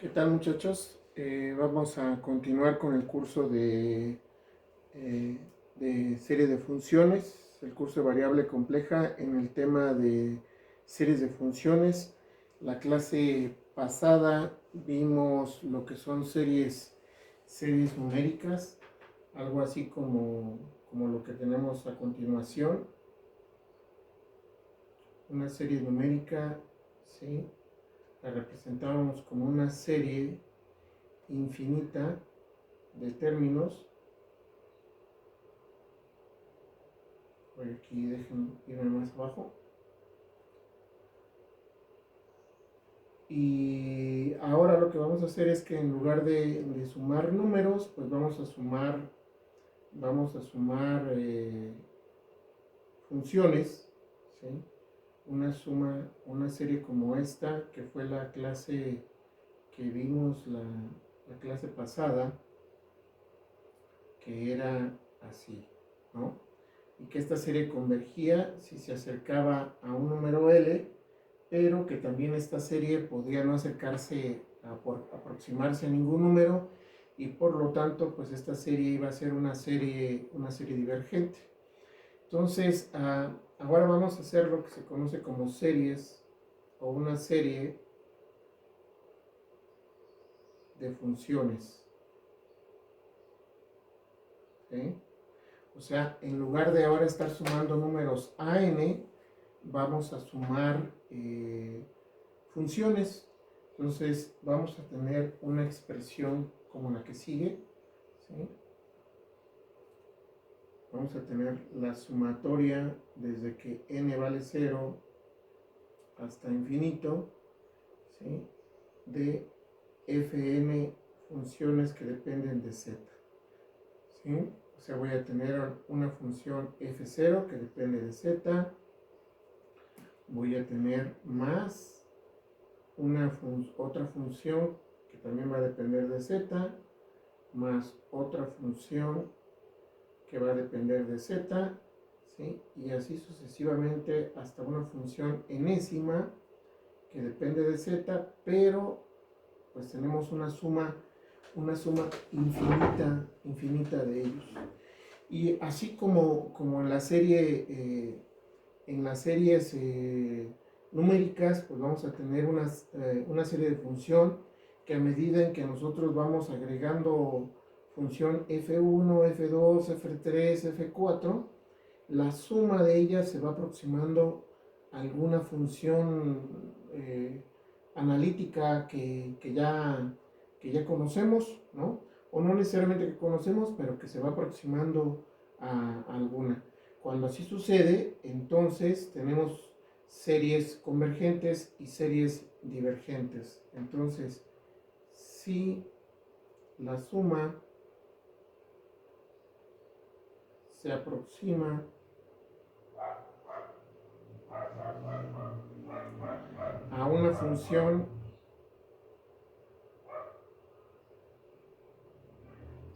¿Qué tal, muchachos? Vamos a continuar con el curso eh, de serie de funciones, el curso de variable compleja en el tema de series de funciones. La clase pasada vimos lo que son series numéricas, algo así como lo que tenemos a continuación. Una serie numérica, ¿sí? La representábamos como una serie infinita de términos. Por aquí dejen irme más abajo. Y ahora lo que vamos a hacer es que en lugar de sumar números, pues vamos a sumar funciones, ¿sí? Una serie como esta, que fue la clase que vimos la clase pasada, que era así, ¿no? Y que esta serie convergía si se acercaba a un número L, pero que también esta serie podría no acercarse aproximarse a ningún número, y por lo tanto pues esta serie iba a ser una serie divergente. Entonces ahora vamos a hacer lo que se conoce como series o una serie de funciones, ¿sí? O sea, en lugar de ahora estar sumando números a n, vamos a sumar funciones. Entonces vamos a tener una expresión como la que sigue, ¿sí? Vamos a tener la sumatoria desde que n vale 0 hasta infinito, ¿sí? De fn funciones que dependen de z, ¿sí? O sea, voy a tener una función f0 que depende de z, voy a tener más otra función que también va a depender de z, más otra función que va a depender de z, ¿sí? Y así sucesivamente hasta una función enésima que depende de z, pero pues tenemos una suma infinita de ellos. Y así como en en las series numéricas, pues vamos a tener una serie de función que a medida en que nosotros vamos agregando función f1, f2, f3, f4, la suma de ellas se va aproximando a alguna función analítica que ya conocemos, ¿no? O no necesariamente que conocemos, pero que se va aproximando a alguna. Cuando así sucede, entonces tenemos series convergentes y series divergentes. Entonces, si la suma se aproxima a una función,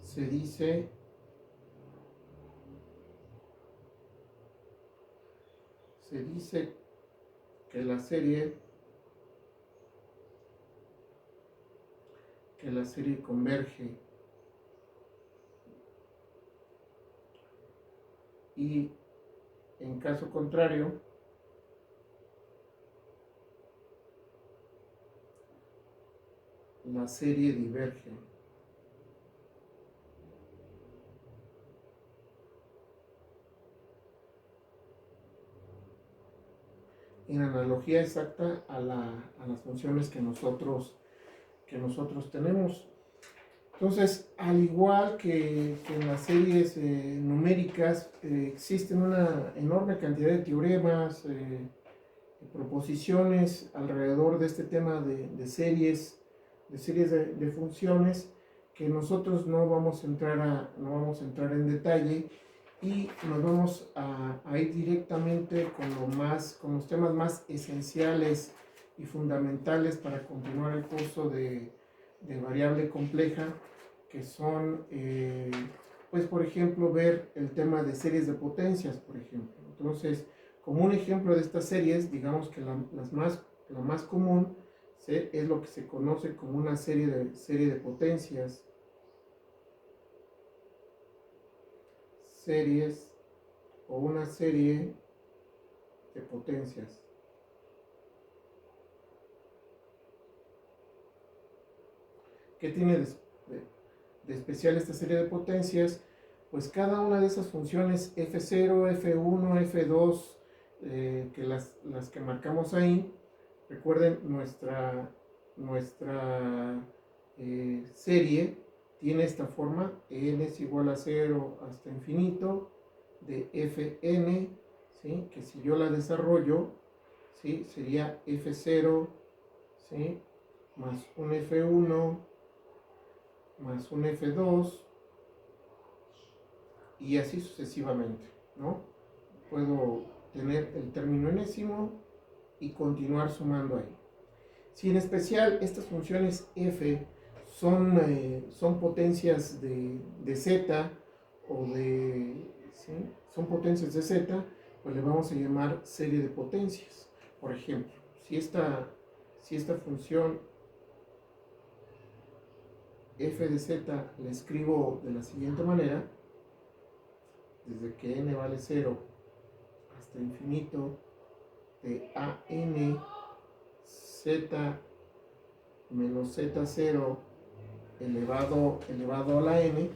se dice que la serie converge. Y en caso contrario, la serie diverge. En analogía exacta a las funciones que nosotros tenemos. Entonces, al igual que en las series numéricas, existen una enorme cantidad de teoremas, proposiciones alrededor de este tema de series de funciones, que nosotros no vamos a entrar en detalle, y nos vamos a ir directamente con los temas más esenciales y fundamentales para continuar el curso de variable compleja, que son, pues por ejemplo, ver el tema de series de potencias, por ejemplo. Entonces, como un ejemplo de estas series, digamos que la más común es lo que se conoce como una serie de potencias. Series o una serie de potencias. ¿Qué tiene de especial esta serie de potencias? Pues cada una de esas funciones F0, F1, F2, que las que marcamos ahí, recuerden nuestra serie tiene esta forma: n es igual a 0 hasta infinito de Fn, ¿sí? Que si yo la desarrollo, ¿sí? Sería F0, ¿sí? Más un F1 más un F2 y así sucesivamente, ¿no? Puedo tener el término enésimo y continuar sumando ahí. Si en especial estas funciones f son potencias de z o ¿sí? Son potencias de z, pues le vamos a llamar serie de potencias. Por ejemplo, si esta función f de z la escribo de la siguiente manera: desde que n vale 0 hasta infinito de a n z menos z0 elevado a la n,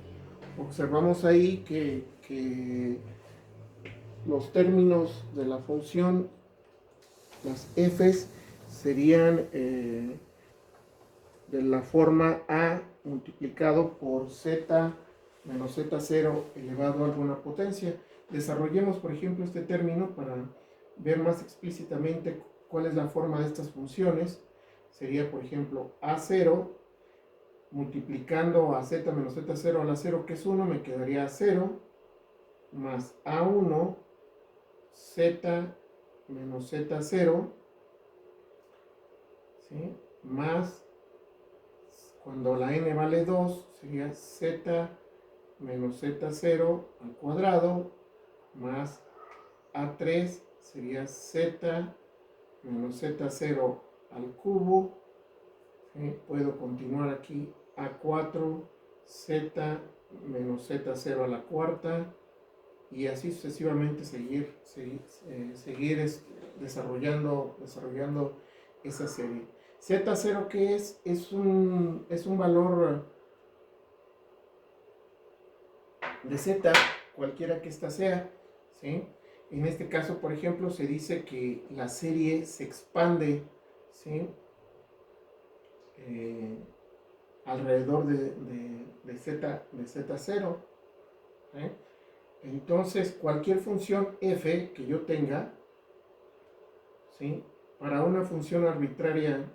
observamos ahí que los términos de la función, las f's, serían de la forma a multiplicado por z menos z0 elevado a alguna potencia. Desarrollemos, por ejemplo, este término para ver más explícitamente cuál es la forma de estas funciones. Sería, por ejemplo, a0 multiplicando a z menos z0 a la 0, que es 1, me quedaría 0, más a1 z menos z0, ¿sí? Más, cuando la n vale 2, sería z menos z0 al cuadrado, más a3 sería z menos z0 al cubo, ¿sí? Puedo continuar aquí: a4 z menos z0 a la cuarta, y así sucesivamente seguir desarrollando esa serie. Z0, ¿qué es? Es un valor de z, cualquiera que ésta sea, ¿sí? En este caso, por ejemplo, se dice que la serie se expande, ¿sí? Alrededor de z0, ¿sí? Entonces, cualquier función f que yo tenga, ¿sí? Para una función arbitraria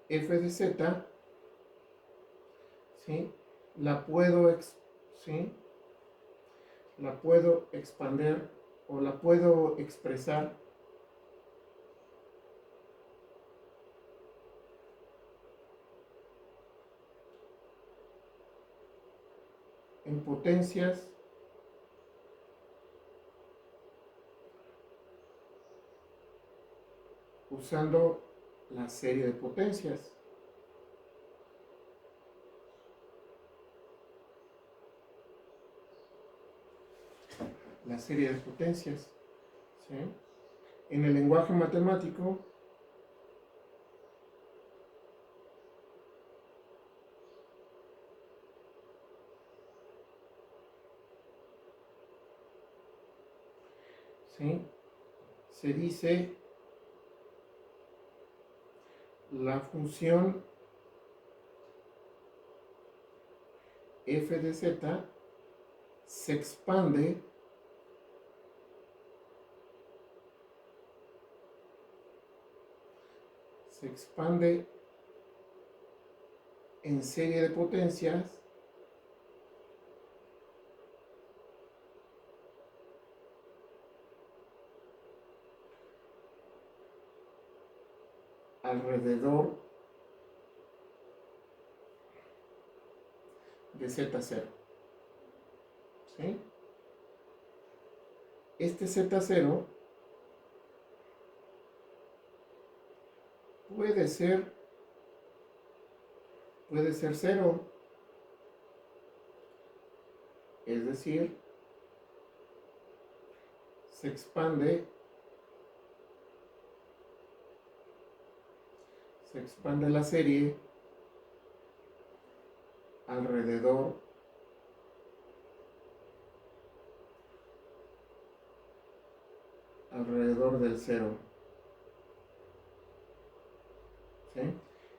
f de z, ¿sí? ¿Sí? La puedo expander o la puedo expresar en potencias usando la serie de potencias. La serie de potencias, ¿sí? En el lenguaje matemático, ¿sí? Se dice la función f de z se expande en serie de potencias alrededor de Z0. ¿Sí? Este Z0 puede ser 0, es decir, se expande la serie alrededor del 0. ¿Sí?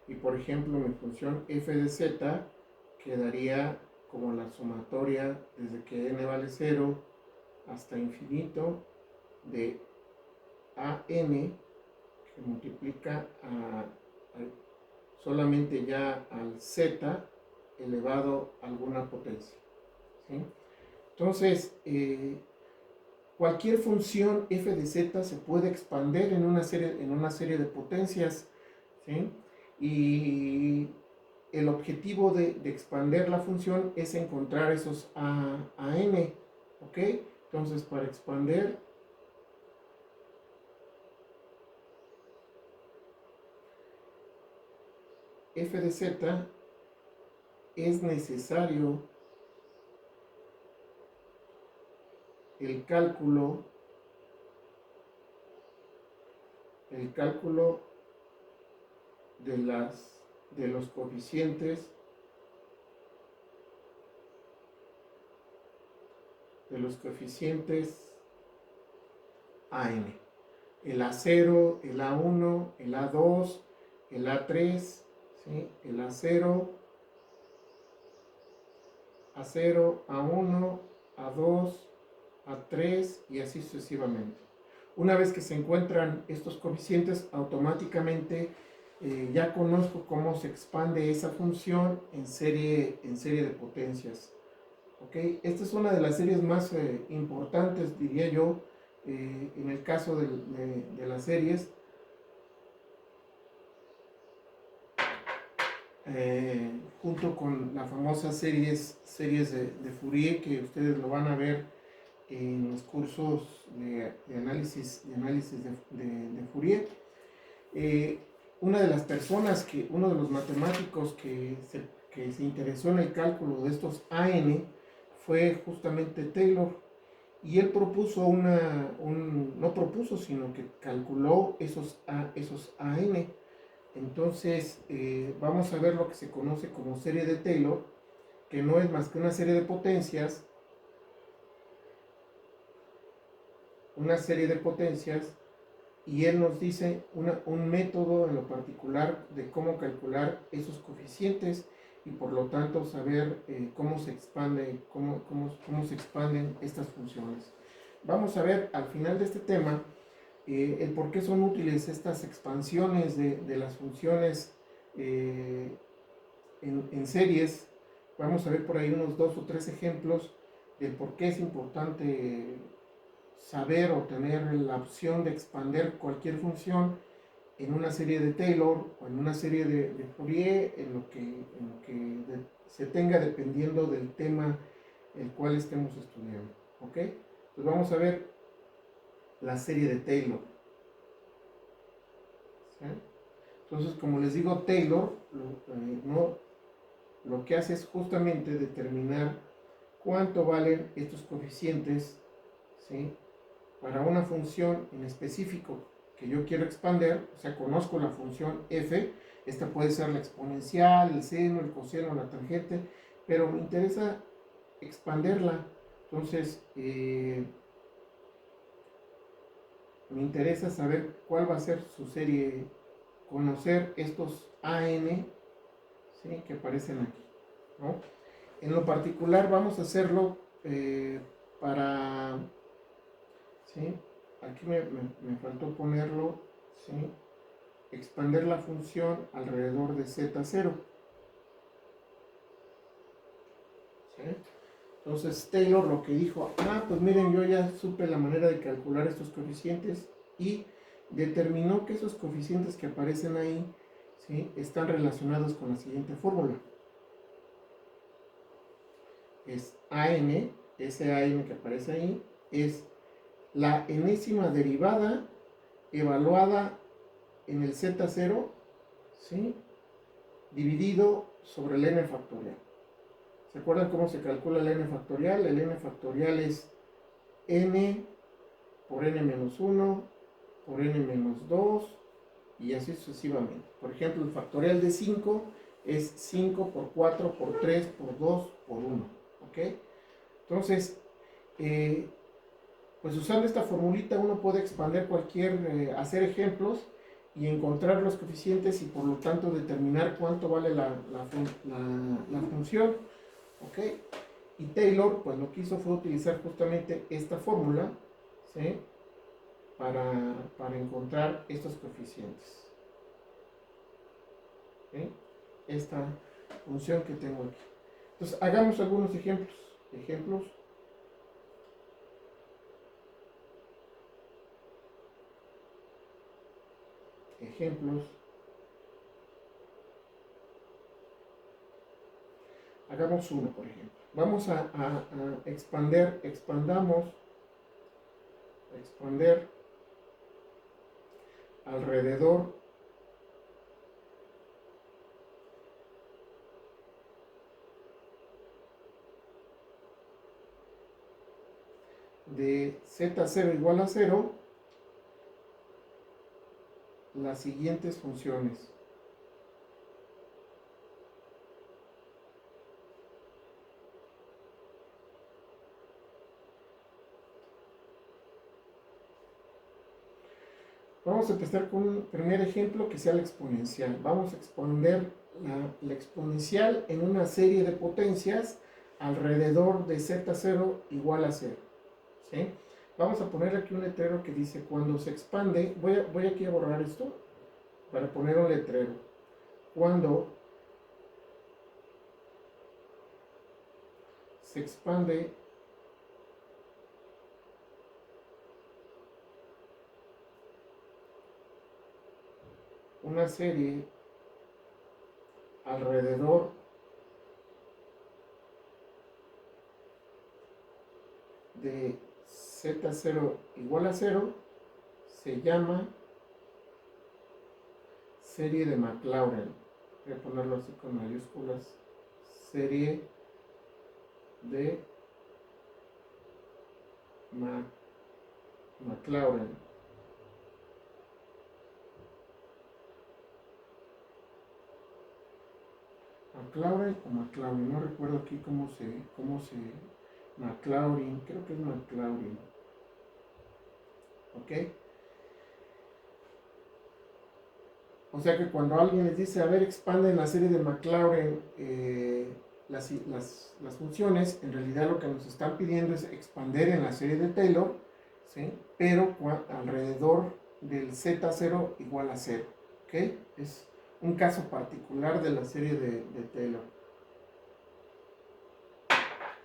Y por ejemplo, mi función f de z quedaría como la sumatoria desde que n vale 0 hasta infinito de an, que multiplica solamente ya al z elevado a alguna potencia. ¿Sí? Entonces, cualquier función f de z se puede expander en una serie de potencias, ¿sí? Y el objetivo de expander la función es encontrar esos a n, ¿ok? Entonces, para expander f de z es necesario el cálculo de los coeficientes an, el A0, el A1, el A2, el A3, ¿sí? El A0, A0, A1, A2, A3 y así sucesivamente. Una vez que se encuentran estos coeficientes, automáticamente ya conozco cómo se expande esa función en serie de potencias. ¿Okay? Esta es una de las series más importantes, diría yo, en el caso de las series. Junto con la famosa series de Fourier, que ustedes lo van a ver en los cursos de análisis de Fourier. Una de las personas, uno de los matemáticos que se interesó en el cálculo de estos AN fue justamente Taylor, y él propuso no propuso, sino que calculó esos AN. Entonces, vamos a ver lo que se conoce como serie de Taylor, que no es más que una serie de potencias, y él nos dice un método en lo particular de cómo calcular esos coeficientes y por lo tanto saber cómo se expanden estas funciones. Vamos a ver al final de este tema el por qué son útiles estas expansiones de las funciones en series. Vamos a ver por ahí unos 2 o 3 ejemplos de por qué es importante saber o tener la opción de expander cualquier función en una serie de Taylor o en una serie de Fourier, en lo que se tenga dependiendo del tema el cual estemos estudiando. ¿Ok? Pues vamos a ver la serie de Taylor. ¿Sí? Entonces, como les digo, Taylor lo que hace es justamente determinar cuánto valen estos coeficientes, ¿sí? Para una función en específico que yo quiero expander. O sea, conozco la función f, esta puede ser la exponencial, el seno, el coseno, la tangente, pero me interesa expanderla. Entonces, me interesa saber cuál va a ser su serie, conocer estos AN, ¿sí? Que aparecen aquí, ¿no? En lo particular vamos a hacerlo para, ¿sí? Aquí me faltó ponerlo, ¿sí? Expander la función alrededor de Z0. ¿Sí? Entonces Taylor lo que dijo, pues miren, yo ya supe la manera de calcular estos coeficientes, y determinó que esos coeficientes que aparecen ahí, ¿sí? Están relacionados con la siguiente fórmula. es AN, ese AN que aparece ahí, es la enésima derivada evaluada en el Z0, ¿sí? Dividido sobre el n factorial. ¿Se acuerdan cómo se calcula el n factorial? El n factorial es n por n menos 1 por n menos 2 y así sucesivamente. Por ejemplo, el factorial de 5 es 5 por 4 por 3 por 2 por 1. ¿Ok? Entonces, pues usando esta formulita uno puede expandir hacer ejemplos y encontrar los coeficientes y por lo tanto determinar cuánto vale la función. ¿Ok? Y Taylor pues lo que hizo fue utilizar justamente esta fórmula, ¿sí? para encontrar estos coeficientes. ¿Sí? Esta función que tengo aquí. Entonces hagamos algunos ejemplos. Hagamos uno, por ejemplo. Vamos a expander alrededor de z0 igual a 0 las siguientes funciones. Vamos a empezar con un primer ejemplo que sea la exponencial. Vamos a exponer la exponencial en una serie de potencias alrededor de z0 igual a 0. ¿Sí? Vamos a poner aquí un letrero que dice cuando se expande, voy aquí a borrar esto para poner un letrero. Cuando se expande una serie alrededor de z0 igual a 0 se llama serie de Maclaurin. Voy a ponerlo así con mayúsculas. Serie de Maclaurin. Maclaurin o Maclaurin, no recuerdo aquí cómo se Maclaurin, creo que es Maclaurin. ¿Ok? O sea que cuando alguien les dice, a ver, expanden la serie de Maclaurin las funciones, en realidad lo que nos están pidiendo es expander en la serie de Taylor, ¿sí? Pero alrededor del z0 igual a 0. ¿Ok? Es un caso particular de la serie de Taylor.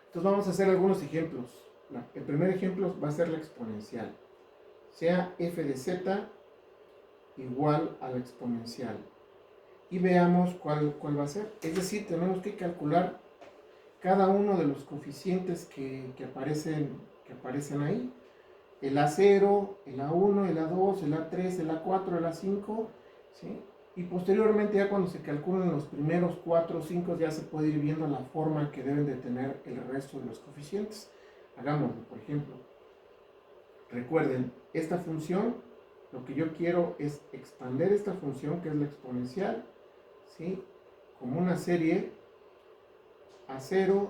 Entonces vamos a hacer algunos ejemplos. El primer ejemplo va a ser la exponencial. Sea f de z igual a la exponencial. Y veamos cuál va a ser. Es decir, tenemos que calcular cada uno de los coeficientes que aparecen ahí. El A0, el A1, el A2, el A3, el A4, el A5, ¿sí? Y posteriormente ya cuando se calculan los primeros 4 o 5 ya se puede ir viendo la forma que deben de tener el resto de los coeficientes. Hagámoslo, por ejemplo. Recuerden, esta función, lo que yo quiero es expander esta función que es la exponencial, ¿sí? Como una serie A0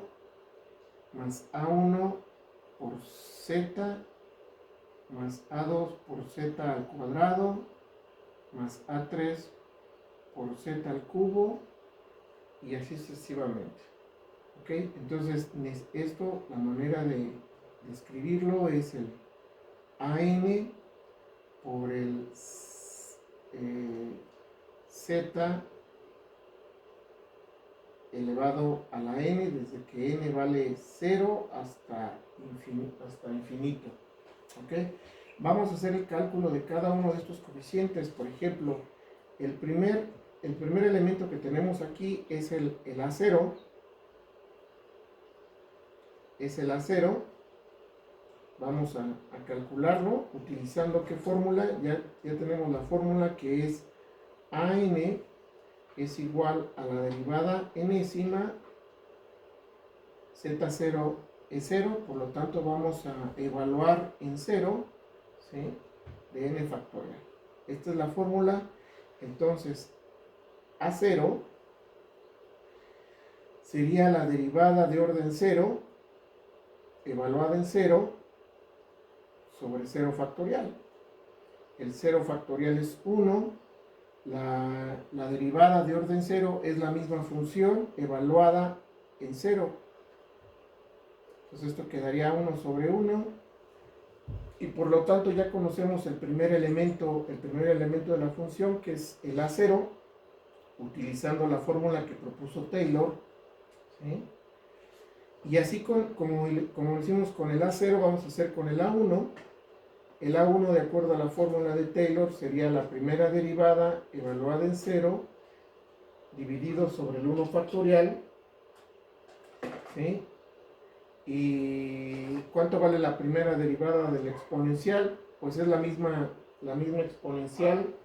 más A1 por Z más A2 por Z al cuadrado más A3 por Z al cubo y así sucesivamente. ¿Ok? Entonces esto, la manera de escribirlo es el AN por el Z elevado a la n, desde que n vale 0 hasta infinito. ¿Ok? Vamos a hacer el cálculo de cada uno de estos coeficientes. Por ejemplo, el primer elemento que tenemos aquí es el A0. es el A0. Vamos a calcularlo utilizando qué fórmula. Ya tenemos la fórmula, que es AN es igual a la derivada enésima Z0 es 0, por lo tanto vamos a evaluar en 0, ¿sí?, de n factorial. Esta es la fórmula. Entonces A0 sería la derivada de orden 0 evaluada en 0 sobre 0 factorial. El 0 factorial es 1. La derivada de orden 0 es la misma función evaluada en 0. Entonces esto quedaría 1 sobre 1. Y por lo tanto ya conocemos el primer elemento de la función, que es el A0, utilizando la fórmula que propuso Taylor, ¿sí? Y así como lo hicimos con el A0, vamos a hacer con el A1. El A1, de acuerdo a la fórmula de Taylor, sería la primera derivada evaluada en 0 dividido sobre el 1 factorial, ¿sí? ¿Y cuánto vale la primera derivada del exponencial? Pues es la misma exponencial,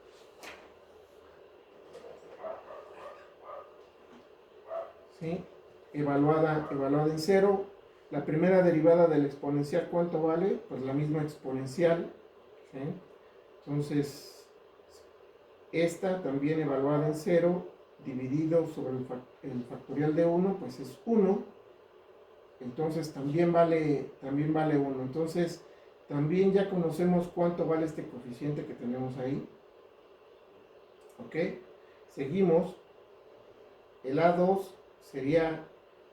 ¿sí?, evaluada en 0. La primera derivada del exponencial, ¿cuánto vale? Pues la misma exponencial, ¿sí? Entonces, esta también evaluada en 0, dividido sobre el factorial de 1, pues es 1. Entonces también vale 1. Entonces, también ya conocemos cuánto vale este coeficiente que tenemos ahí. ¿Ok? Seguimos. El A2 sería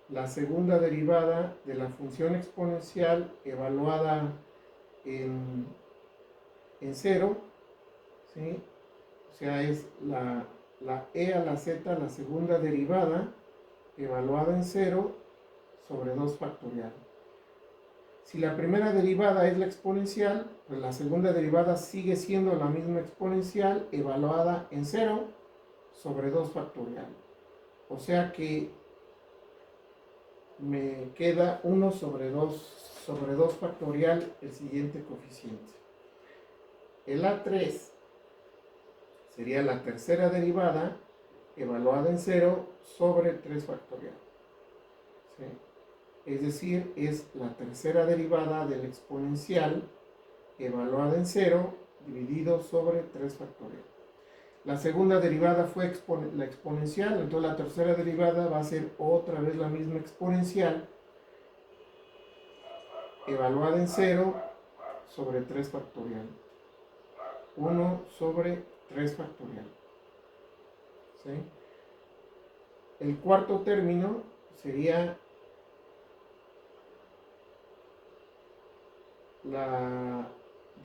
la segunda derivada de la función exponencial evaluada en 0, ¿sí? O sea, es la e a la z, la segunda derivada evaluada en 0 sobre 2 factorial. Si la primera derivada es la exponencial, pues la segunda derivada sigue siendo la misma exponencial evaluada en 0 sobre 2 factorial. O sea que me queda 1 sobre 2 factorial, el siguiente coeficiente. El A3 sería la tercera derivada evaluada en 0 sobre 3 factorial, ¿sí? Es decir, es la tercera derivada del exponencial evaluada en 0 dividido sobre 3 factorial. La segunda derivada fue la exponencial, entonces la tercera derivada va a ser otra vez la misma exponencial evaluada en 0 sobre 3 factorial. 1 sobre 3 factorial, ¿sí? El cuarto término sería la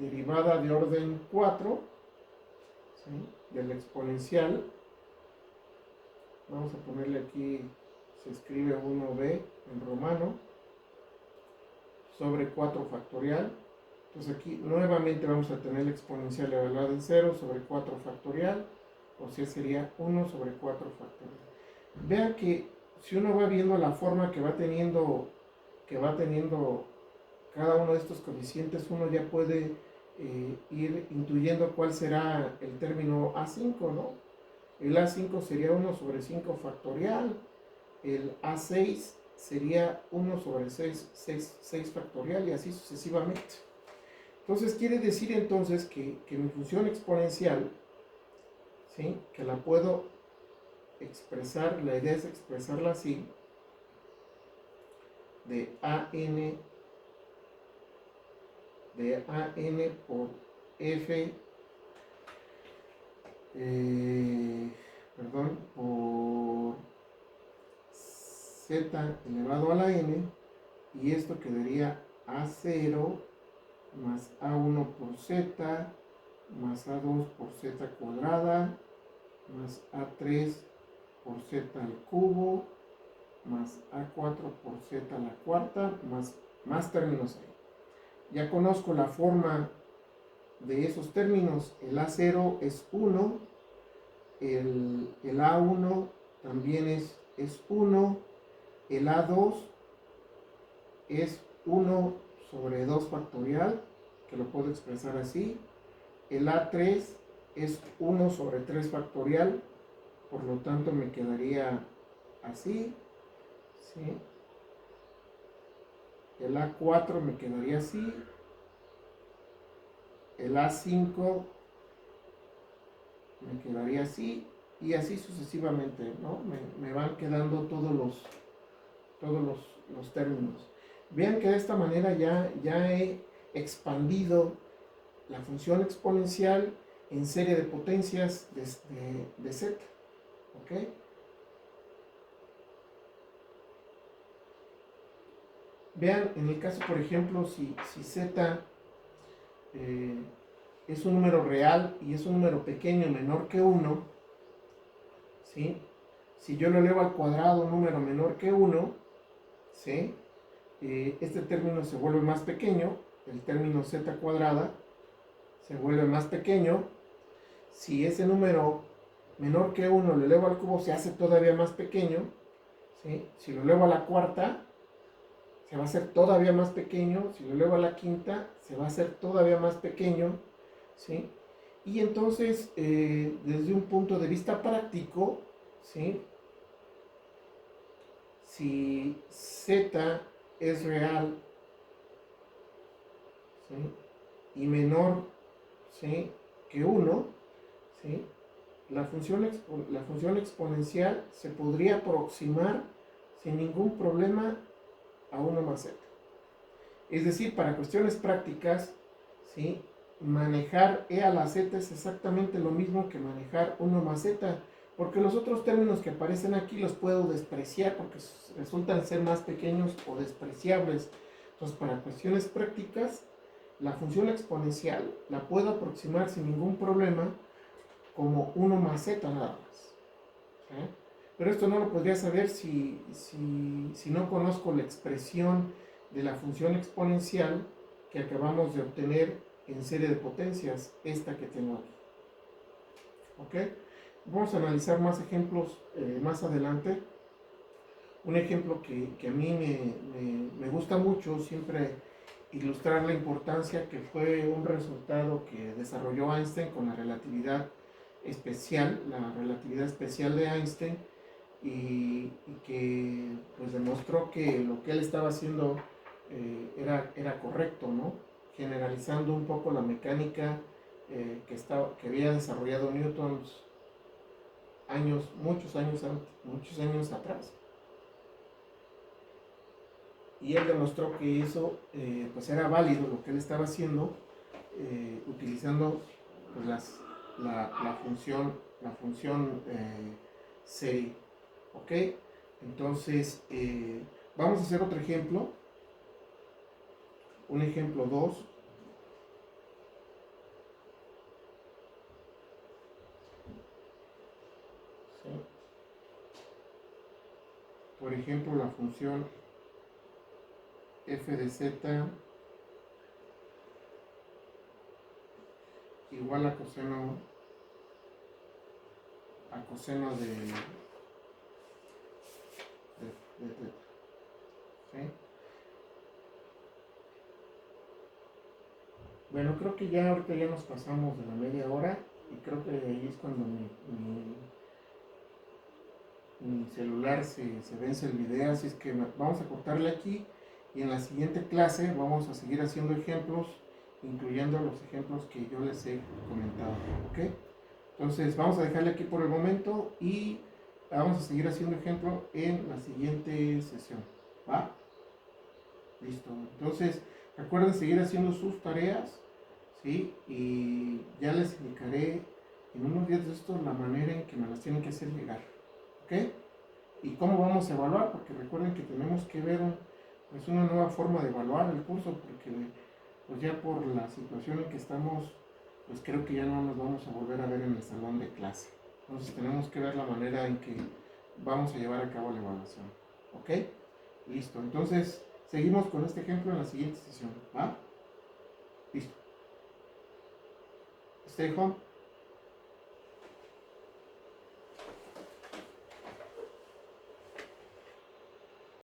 derivada de orden 4, ¿sí?, del exponencial. Vamos a ponerle aquí, se escribe 1b en romano, sobre 4 factorial. Entonces aquí nuevamente vamos a tener la exponencial evaluada en 0 sobre 4 factorial, o sea, sería 1 sobre 4 factorial. Vean que si uno va viendo la forma que va teniendo cada uno de estos coeficientes, uno ya puede ir intuyendo cuál será el término A5, ¿no? El A5 sería 1 sobre 5 factorial, el A6 sería 1 sobre 6 factorial, y así sucesivamente. Entonces quiere decir entonces que mi función exponencial, ¿sí?, que la puedo expresar, la idea es expresarla así, de AN por F, por Z elevado a la N, y esto quedaría A0 más A1 por Z, más A2 por Z cuadrada, más A3 por Z al cubo, más A4 por Z a la cuarta, más términos ahí. Ya conozco la forma de esos términos. El A0 es 1, el A1 también es 1, el A2 es 1 sobre 2 factorial, que lo puedo expresar así. El A3 es 1 sobre 3 factorial, por lo tanto me quedaría así, ¿sí? El A4 me quedaría así. El A5 me quedaría así. Y así sucesivamente, ¿no? Me van quedando todos los términos. Vean que de esta manera ya he expandido la función exponencial en serie de potencias de Z. ¿Ok? Vean, en el caso, por ejemplo, si Z es un número real y es un número pequeño menor que 1, ¿sí? Si yo lo elevo al cuadrado, un número menor que 1, ¿sí? Este término se vuelve más pequeño, el término Z cuadrada se vuelve más pequeño. Si ese número menor que 1 lo elevo al cubo, se hace todavía más pequeño, ¿sí? Si lo elevo a la cuarta, se va a hacer todavía más pequeño. Si lo elevo a la quinta, se va a hacer todavía más pequeño, ¿sí? Y entonces, desde un punto de vista práctico, ¿sí? Si Z es real, ¿sí? Y menor, ¿sí? que 1, ¿sí? La función exponencial se podría aproximar sin ningún problema a 1 más Z. Es decir, para cuestiones prácticas, ¿sí? Manejar e a la z es exactamente lo mismo que manejar 1 más z, porque los otros términos que aparecen aquí los puedo despreciar porque resultan ser más pequeños o despreciables. Entonces, para cuestiones prácticas, la función exponencial la puedo aproximar sin ningún problema como 1 más z nada más. ¿Sí? Pero esto no lo podría saber si no conozco la expresión de la función exponencial que acabamos de obtener en serie de potencias, esta que tengo aquí. ¿Ok? Vamos a analizar más ejemplos más adelante. Un ejemplo que a mí me gusta mucho siempre ilustrar la importancia, que fue un resultado que desarrolló Einstein con la relatividad especial de Einstein, y que pues demostró que lo que él estaba haciendo era correcto, ¿no? Generalizando un poco la mecánica que había desarrollado Newton muchos años atrás. Y él demostró que eso pues era válido lo que él estaba haciendo, utilizando pues, la función serie. ¿Ok? Entonces, vamos a hacer otro ejemplo. Un ejemplo 2. ¿Sí? Por ejemplo, la función f de z igual a coseno de θ. ¿Sí? Bueno, creo que ya ahorita ya nos pasamos de la media hora y creo que ahí es cuando mi celular se vence el video, así es que vamos a cortarle aquí y en la siguiente clase vamos a seguir haciendo ejemplos, incluyendo los ejemplos que yo les he comentado. ¿Ok? Entonces vamos a dejarle aquí por el momento y vamos a seguir haciendo ejemplo en la siguiente sesión. ¿Va? Listo. Entonces recuerden seguir haciendo sus tareas, ¿sí? Y ya les indicaré en unos días de esto la manera en que me las tienen que hacer llegar. ¿Ok? ¿Y cómo vamos a evaluar? Porque recuerden que tenemos que ver pues una nueva forma de evaluar el curso, porque pues ya por la situación en que estamos, pues creo que ya no nos vamos a volver a ver en el salón de clase. Entonces tenemos que ver la manera en que vamos a llevar a cabo la evaluación. ¿Ok? Listo. Entonces seguimos con este ejemplo en la siguiente sesión. ¿Va? Listo. Stay home.